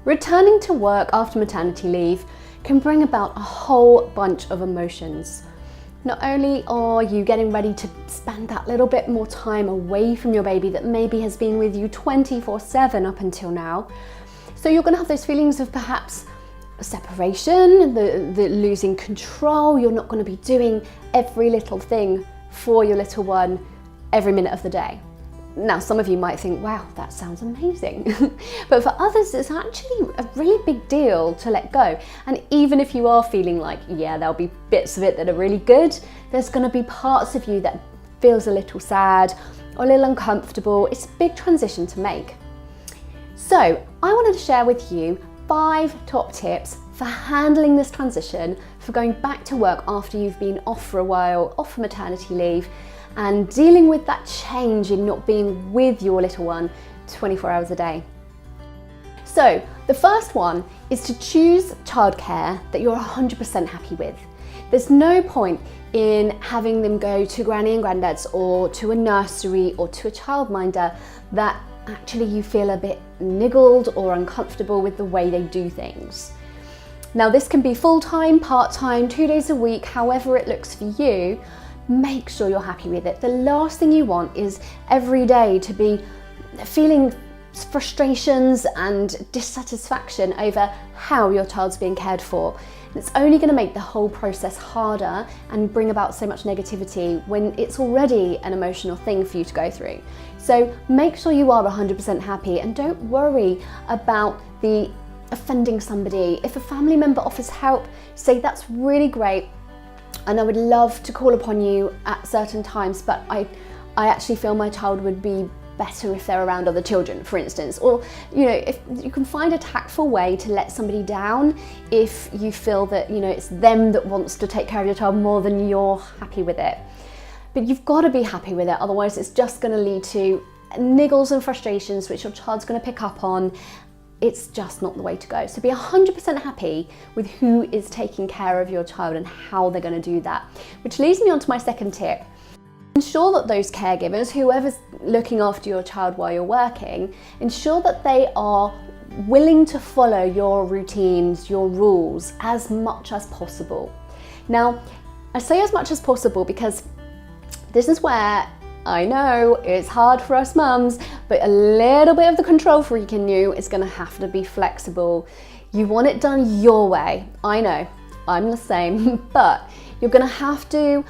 Returning to work after maternity leave can bring about a whole bunch of emotions. Not only are you getting ready to spend that little bit more time away from your baby that maybe has been with you 24/7 up until now, so you're going to have those feelings of perhaps separation, the losing control. You're not going to be doing every little thing for your little one every minute of the day. Now, some of you might think, wow, that sounds amazing. But for others, it's actually a really big deal to let go. And even if you are feeling like, yeah, there'll be bits of it that are really good, there's going to be parts of you that feels a little sad or a little uncomfortable. It's a big transition to make. So I wanted to share with you 5 top tips for handling this transition, for going back to work after you've been off for a while, off for maternity leave, and dealing with that change in not being with your little one 24 hours a day. So the first one is to choose childcare that you're 100% happy with. There's no point in having them go to granny and granddad's or to a nursery or to a childminder that actually you feel a bit niggled or uncomfortable with the way they do things. Now, this can be full-time, part-time, 2 days a week, however it looks for you. Make sure you're happy with it. The last thing you want is every day to be feeling frustrations and dissatisfaction over how your child's being cared for. It's only going to make the whole process harder and bring about so much negativity when it's already an emotional thing for you to go through. So make sure you are 100% happy and don't worry about the offending somebody. If a family member offers help, say that's really great, and I would love to call upon you at certain times, but I actually feel my child would be better if they're around other children, for instance. Or, you know, if you can find a tactful way to let somebody down if you feel that, you know, it's them that wants to take care of your child more than you're happy with it. But you've got to be happy with it, otherwise it's just going to lead to niggles and frustrations which your child's going to pick up on. It's just not the way to go. So be 100% happy with who is taking care of your child and how they're going to do that. Which leads me on to my second tip. Ensure that those caregivers, whoever's looking after your child while you're working, ensure that they are willing to follow your routines, your rules as much as possible. Now, I say as much as possible because this is where I know it's hard for us mums, but a little bit of the control freak in you is going to have to be flexible. You want it done your way. I know, I'm the same, but you're going to have to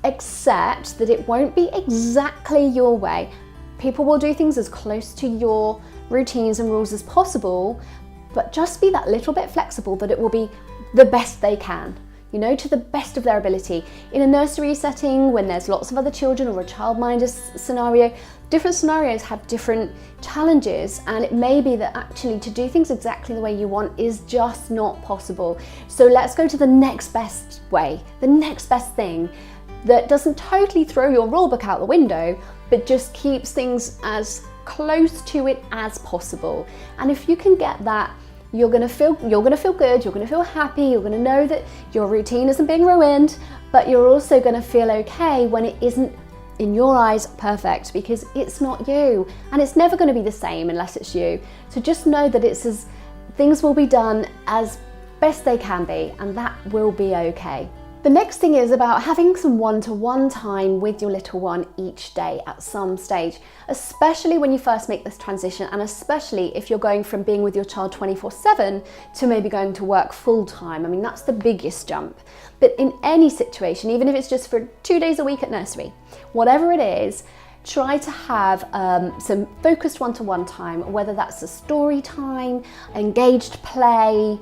accept that it won't be exactly your way. People will do things as close to your routines and rules as possible, but just be that little bit flexible that it will be the best they can. You know, to the best of their ability. In a nursery setting, when there's lots of other children, or a childminder scenario, different scenarios have different challenges, and it may be that actually to do things exactly the way you want is just not possible. So let's go to the next best way, the next best thing that doesn't totally throw your rule book out the window, but just keeps things as close to it as possible. And if you can get that, you're gonna feel good, you're gonna feel happy, you're gonna know that your routine isn't being ruined, but you're also gonna feel okay when it isn't, in your eyes, perfect, because it's not you, and it's never gonna be the same unless it's you. So just know that things will be done as best they can be, and that will be okay. The next thing is about having some one-to-one time with your little one each day at some stage, especially when you first make this transition, and especially if you're going from being with your child 24/7 to maybe going to work full-time. I mean, that's the biggest jump. But in any situation, even if it's just for 2 days a week at nursery, whatever it is, try to have some focused one-to-one time, whether that's a story time, engaged play,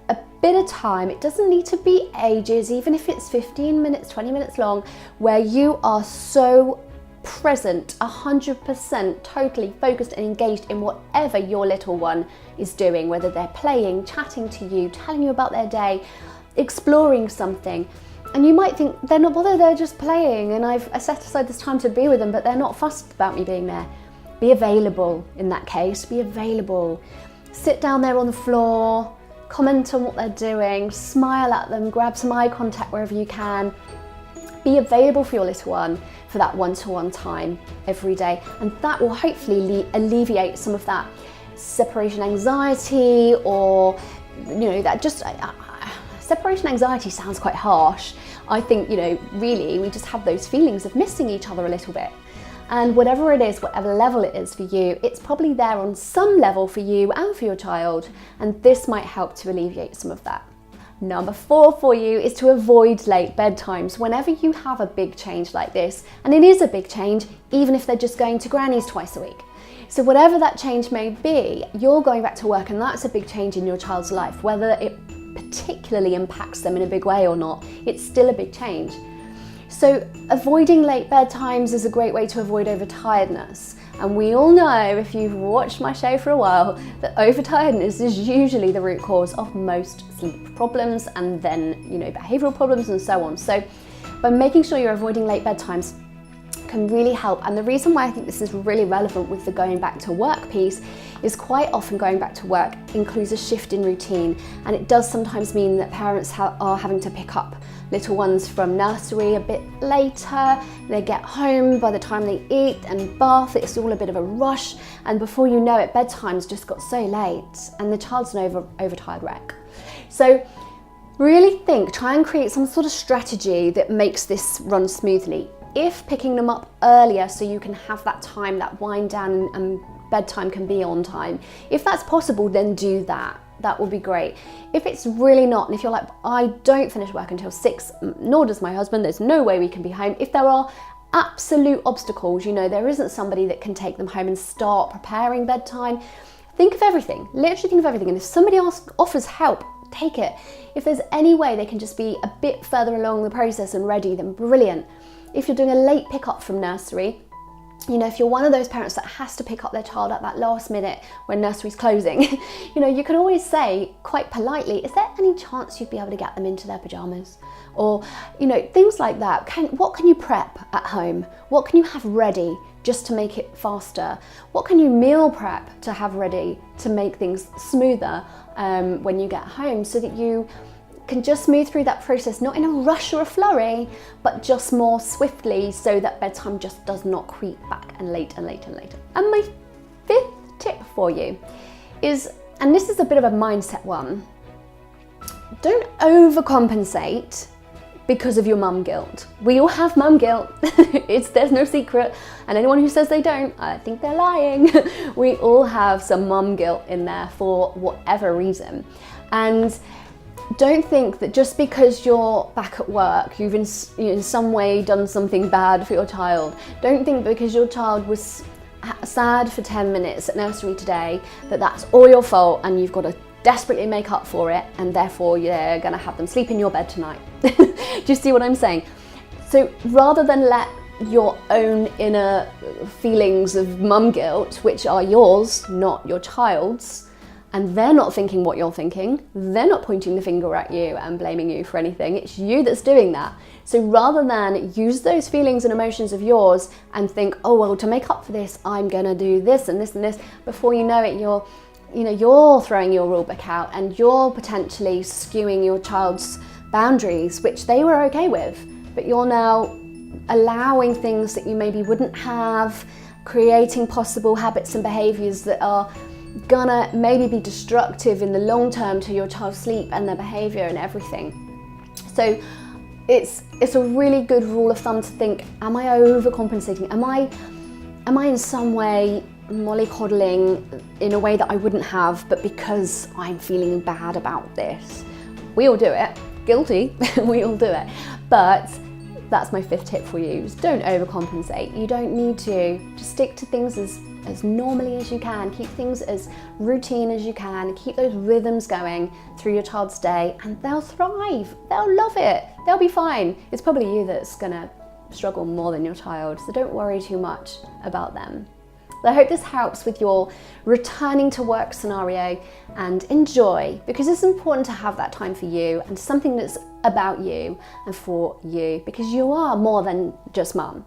a bit of time. It doesn't need to be ages, even if it's 15 minutes, 20 minutes long, where you are so present, 100% totally focused and engaged in whatever your little one is doing, whether they're playing, chatting to you, telling you about their day, exploring something. And you might think, they're not bothered, they're just playing, and I set aside this time to be with them, but they're not fussed about me being there. Be available in that case, be available. Sit down there on the floor, comment on what they're doing, smile at them, grab some eye contact wherever you can. Be available for your little one for that one-to-one time every day, and that will hopefully alleviate some of that separation anxiety, or that just separation anxiety sounds quite harsh. I think really we just have those feelings of missing each other a little bit. And whatever it is, whatever level it is for you, it's probably there on some level for you and for your child, and this might help to alleviate some of that. Number 4 for you is to avoid late bedtimes. Whenever you have a big change like this, and it is a big change, even if they're just going to granny's twice a week. So whatever that change may be, you're going back to work, and that's a big change in your child's life. Whether it particularly impacts them in a big way or not, it's still a big change. So avoiding late bedtimes is a great way to avoid overtiredness. And we all know, if you've watched my show for a while, that overtiredness is usually the root cause of most sleep problems, and then, behavioral problems and so on. So by making sure you're avoiding late bedtimes can really help. And the reason why I think this is really relevant with the going back to work piece is quite often going back to work includes a shift in routine, and it does sometimes mean that parents are having to pick up little ones from nursery a bit later. They get home by the time they eat and bath, it's all a bit of a rush, and before you know it, bedtime's just got so late and the child's an overtired wreck. So really try and create some sort of strategy that makes this run smoothly. If picking them up earlier so you can have that time, that wind down and bedtime can be on time, if that's possible, then do that. That would be great. If it's really not, and if you're like, I don't finish work until 6, nor does my husband, there's no way we can be home. If there are absolute obstacles, there isn't somebody that can take them home and start preparing bedtime, think of everything, literally think of everything. And if somebody else offers help, take it. If there's any way they can just be a bit further along the process and ready, then brilliant. If you're doing a late pickup from nursery, if you're one of those parents that has to pick up their child at that last minute when nursery's closing, you can always say quite politely, is there any chance you'd be able to get them into their pajamas? Or, things like that. What can you prep at home? What can you have ready just to make it faster? What can you meal prep to have ready to make things smoother when you get home, so that you can just move through that process, not in a rush or a flurry, but just more swiftly, so that bedtime just does not creep back and later and later and later. And my 5th tip for you is, and this is a bit of a mindset one, don't overcompensate because of your mum guilt. We all have mum guilt. There's no secret, and anyone who says they don't, I think they're lying. We all have some mum guilt in there for whatever reason. And don't think that just because you're back at work, you've in some way done something bad for your child. Don't think because your child was sad for 10 minutes at nursery today that that's all your fault and you've got to desperately make up for it, and therefore you're going to have them sleep in your bed tonight. Do you see what I'm saying? So rather than let your own inner feelings of mum guilt, which are yours, not your child's, and they're not thinking what you're thinking, they're not pointing the finger at you and blaming you for anything, it's you that's doing that. So rather than use those feelings and emotions of yours and think, oh well, to make up for this, I'm gonna do this and this and this, before you know it, you're throwing your rule book out, and you're potentially skewing your child's boundaries, which they were okay with, but you're now allowing things that you maybe wouldn't have, creating possible habits and behaviors that are gonna maybe be destructive in the long term to your child's sleep and their behavior and everything. So it's a really good rule of thumb to think, am I overcompensating? Am I in some way mollycoddling in a way that I wouldn't have, but because I'm feeling bad about this? We all do it, guilty, we all do it. But that's my 5th tip for you, is don't overcompensate. You don't need to. Just stick to things as normally as you can. Keep things as routine as you can. Keep those rhythms going through your child's day, and they'll thrive. They'll love it. They'll be fine. It's probably you that's gonna struggle more than your child, so don't worry too much about them. I hope this helps with your returning to work scenario, and enjoy, because it's important to have that time for you and something that's about you and for you, because you are more than just mum.